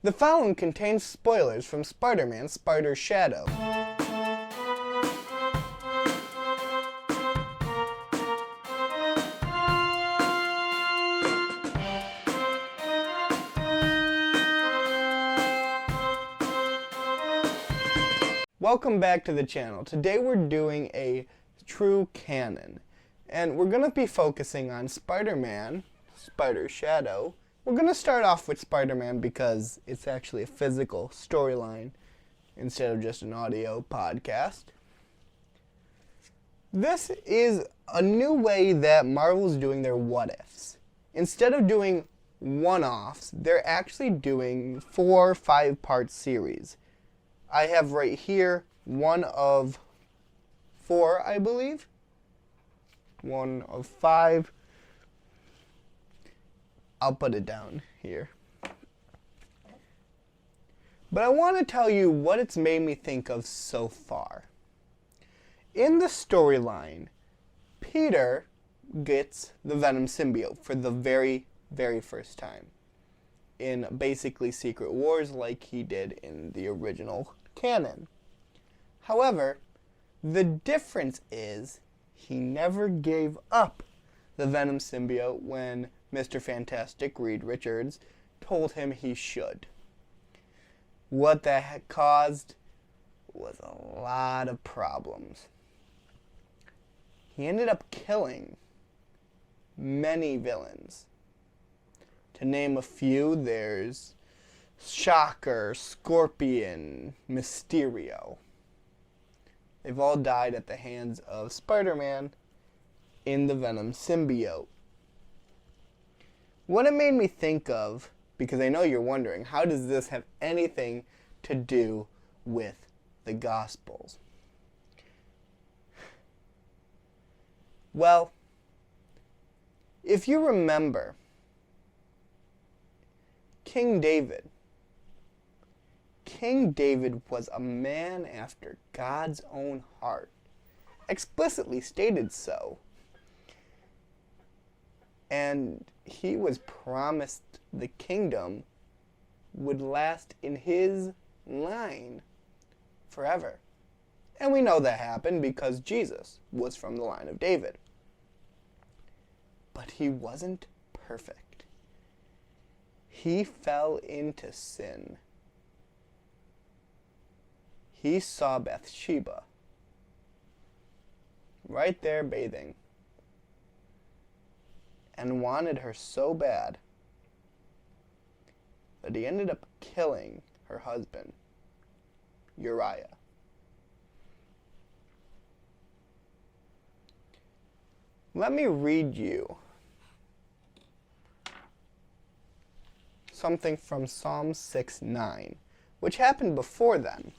The following contains spoilers from Spider-Man: Spider Shadow. Welcome back to the channel. Today we're doing a True Canon, and we're going to be focusing on Spider-Man: Spider Shadow. We're going to start off with Spider-Man because it's actually a physical storyline instead of just an audio podcast. This is a new way that Marvel's doing their what-ifs. Instead of doing one-offs, they're actually doing 4 5-part series. I have right here one of 4, I believe. 1 of 5. I'll put it down here. But I want to tell you what it's made me think of so far. In the storyline, Peter gets the Venom Symbiote for the very, very first time. In basically Secret Wars like he did in the original canon. However, the difference is he never gave up the Venom Symbiote when Mr. Fantastic, Reed Richards, told him he should. What that caused was a lot of problems. He ended up killing many villains. To name a few, there's Shocker, Scorpion, Mysterio. They've all died at the hands of Spider-Man in the Venom Symbiote. What it made me think of, because I know you're wondering, how does this have anything to do with the Gospels? Well, if you remember, King David was a man after God's own heart, explicitly stated so. And he was promised the kingdom would last in his line forever. And we know that happened because Jesus was from the line of David. But he wasn't perfect. He fell into sin. He saw Bathsheba right there bathing and wanted her so bad that he ended up killing her husband, Uriah. Let me read you something from Psalm 6:9, which happened before then.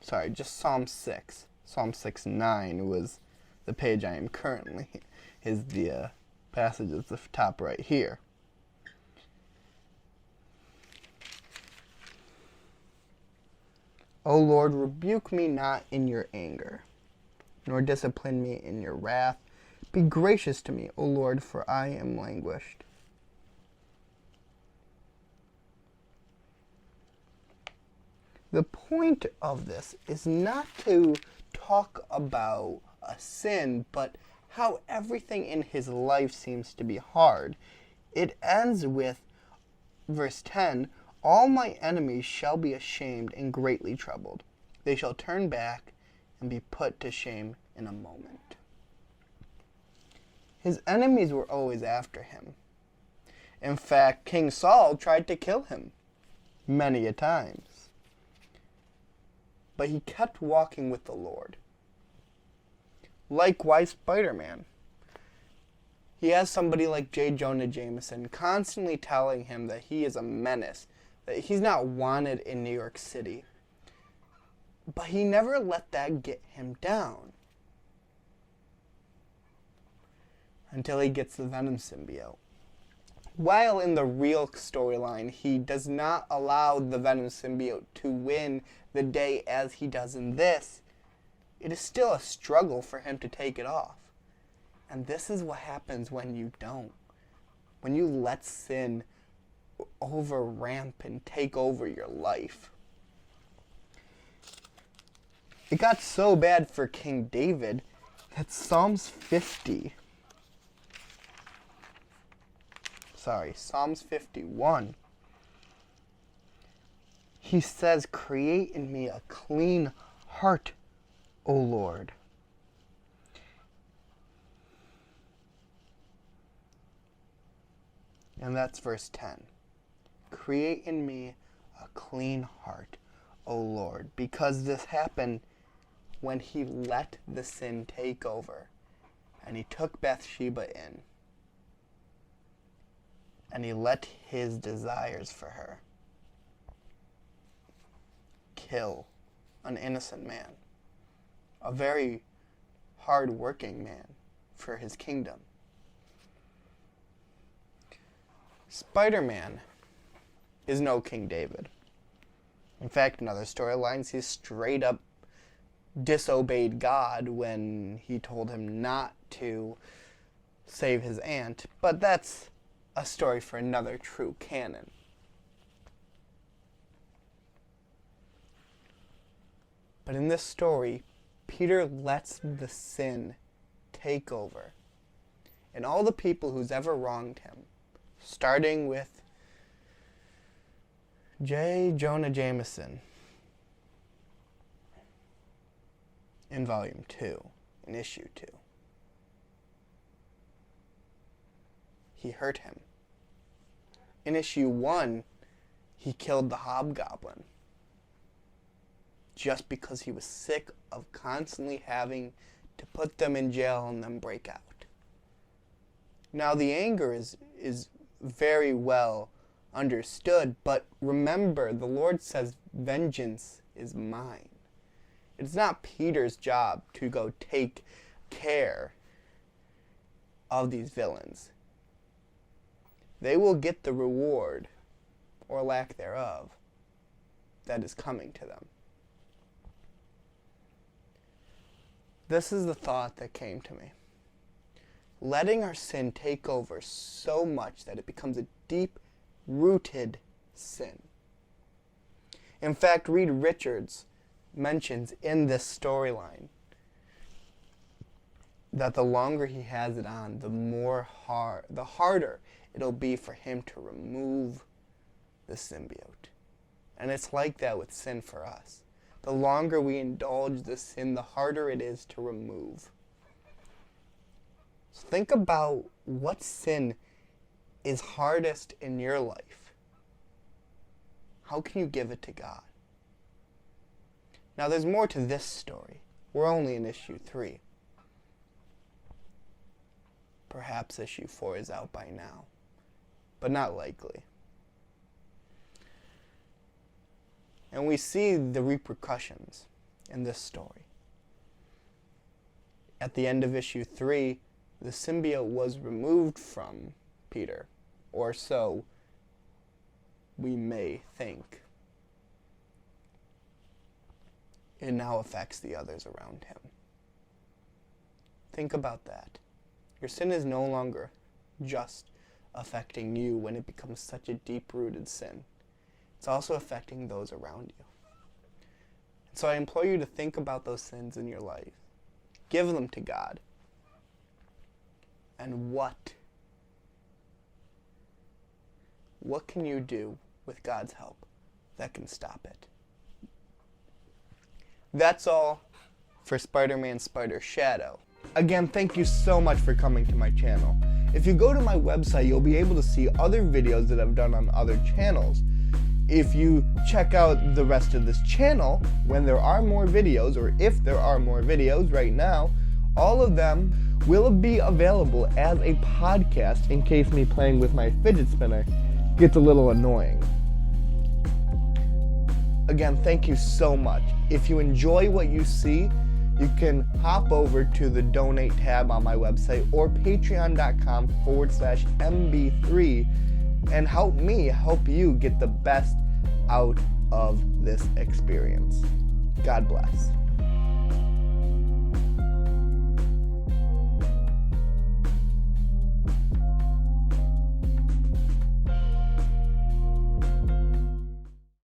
Sorry, just Psalm 6. Psalm 6:9 was the page I am currently, is the passage at the top right here. O Lord, rebuke me not in your anger, nor discipline me in your wrath. Be gracious to me, O Lord, for I am languished. The point of this is not to talk about a sin, but how everything in his life seems to be hard. It ends with verse 10, all my enemies shall be ashamed and greatly troubled. They shall turn back and be put to shame in a moment. His enemies were always after him. In fact, King Saul tried to kill him many a times. But he kept walking with the Lord. Likewise, Spider-Man. He has somebody like J. Jonah Jameson constantly telling him that he is a menace, that he's not wanted in New York City. But he never let that get him down. Until he gets the Venom Symbiote. While in the real storyline, he does not allow the Venom Symbiote to win the day as he does in this, it is still a struggle for him to take it off. And this is what happens when you don't. when you let sin overramp and take over your life. It got so bad for King David that Psalms 51, he says, "Create in me a clean heart, O Lord." And that's verse 10. Create in me a clean heart, O Lord. Because this happened when he let the sin take over. And he took Bathsheba in. And he let his desires for her kill an innocent man. A very hard-working man for his kingdom. Spider-Man is no King David. In fact, in other storylines, he straight up disobeyed God when he told him not to save his aunt, but that's a story for another True Canon. But in this story, Peter lets the sin take over. And all the people who's ever wronged him, starting with J. Jonah Jameson in Volume 2, in Issue 2. He hurt him. In Issue 1, he killed the Hobgoblin just because he was sick of constantly having to put them in jail and then break out. Now the anger is very well understood, but remember, the Lord says, vengeance is mine. It's not Peter's job to go take care of these villains. They will get the reward, or lack thereof, that is coming to them. This is the thought that came to me. Letting our sin take over so much that it becomes a deep-rooted sin. In fact, Reed Richards mentions in this storyline that the longer he has it on, the harder it'll be for him to remove the symbiote. And it's like that with sin for us. The longer we indulge the sin, the harder it is to remove. So think about what sin is hardest in your life. How can you give it to God? Now there's more to this story. We're only in issue 3. Perhaps issue 4 is out by now, but not likely. And we see the repercussions in this story. At the end of issue 3, the symbiote was removed from Peter, or so we may think. It now affects the others around him. Think about that. Your sin is no longer just affecting you when it becomes such a deep-rooted sin. It's also affecting those around you. And so I implore you to think about those sins in your life. Give them to God. And what can you do with God's help that can stop it? That's all for Spider-Man Spider Shadow. Again, thank you so much for coming to my channel. If you go to my website, you'll be able to see other videos that I've done on other channels. If you check out the rest of this channel, when there are more videos, or if there are more videos right now, all of them will be available as a podcast in case me playing with my fidget spinner gets a little annoying. Again, thank you so much. If you enjoy what you see, you can hop over to the donate tab on my website or patreon.com/MB3 and help me help you get the best out of this experience. God bless.